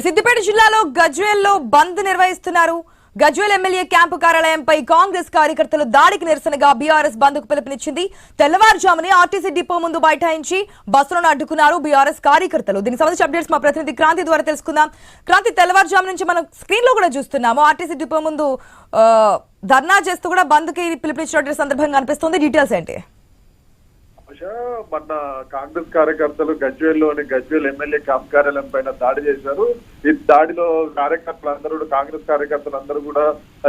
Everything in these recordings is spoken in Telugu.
సిద్దిపేట జిల్లాలో గజ్వేల్లో బంద్ నిర్వహిస్తున్నారు. గజ్వేల్ ఎమ్మెల్యే క్యాంపు కార్యాలయంపై కాంగ్రెస్ కార్యకర్తలు దాడికి నిరసనగా బీఆర్ఎస్ బంద్ కు పిలుపునిచ్చింది. తెల్లవారుజామునే ఆర్టీసీ డిపో ముందు బైఠాయించి బస్సులను అడ్డుకున్నారు బీఆర్ఎస్ కార్యకర్తలు. దీనికి సంబంధించి అప్డేట్స్ మా ప్రతినిధి క్రాంతి ద్వారా తెలుసుకుందాం. క్రాంతి, తెల్లవారుజాము నుంచి మనం స్క్రీన్ లో కూడా చూస్తున్నాము ఆర్టీసీ డిపో ముందు ధర్నా చేస్తూ కూడా బంద్ కి పిలుపునిచ్చినటువంటి సందర్భంగా అనిపిస్తుంది. డీటెయిల్స్ ఏంటి? మొన్న కాంగ్రెస్ కార్యకర్తలు గజ్వేల్లోని గజ్వేల్ ఎమ్మెల్యే క్యాంప్ కార్యాలయం పైన దాడి చేశారు. ఈ దాడిలో కాంగ్రెస్ కార్యకర్తలందరూ కూడా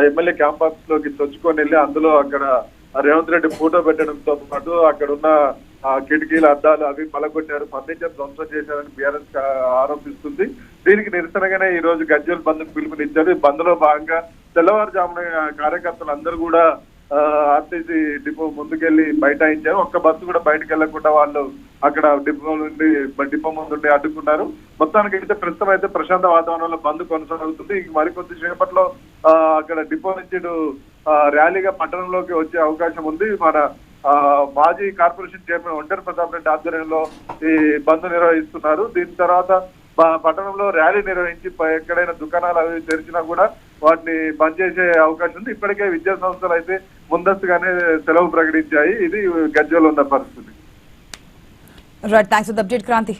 ఎమ్మెల్యే క్యాంప్ ఆఫీస్ లోకి చొచ్చుకొని వెళ్ళి అందులో అక్కడ రేవంత్ రెడ్డి ఫోటో పెట్టడంతో పాటు అక్కడ ఉన్న కిటికీల అద్దాలు అవి పలగొట్టారు, ఫర్నిచర్ ధ్వంసం చేశారని బీఆర్ఎస్ ఆరోపిస్తుంది. దీనికి నిరసనగానే ఈ రోజు గజ్వేల్ బంద్ కు పిలుపునిచ్చారు. ఈ బంద్ లో భాగంగా తెల్లవారుజామున కార్యకర్తలు అందరూ కూడా ఆర్టీసీ డిపో ముందుకెళ్లి బైఠాయించారు. ఒక్క బస్సు కూడా బయటకు వెళ్లకుండా వాళ్ళు అక్కడ డిపో ముందుండి అడ్డుకున్నారు. మొత్తానికి అయితే ప్రస్తుతం అయితే ప్రశాంత వాతావరణంలో బంద్ కొనసాగుతుంది. మరికొద్ది సేపట్లో అక్కడ డిపో నుంచి ర్యాలీగా పట్టణంలోకి వచ్చే అవకాశం ఉంది. మన మాజీ కార్పొరేషన్ చైర్మన్ ఒంటరి ప్రతాప్ రెడ్డి ఆధ్వర్యంలో ఈ బంద్ నిర్వహిస్తున్నారు. దీని తర్వాత పట్టణంలో ర్యాలీ నిర్వహించి ఎక్కడైనా దుకాణాలు అవి తెరిచినా కూడా వాటిని బంద్ చేసే అవకాశం ఉంది. ఇప్పటికే విద్యా సంస్థలు అయితే ముందస్తుగానే సెలవు ప్రకటించాయి. ఇది గజ్వేల్ ఉన్న పరిస్థితి. Right, thanks for the update Kranti.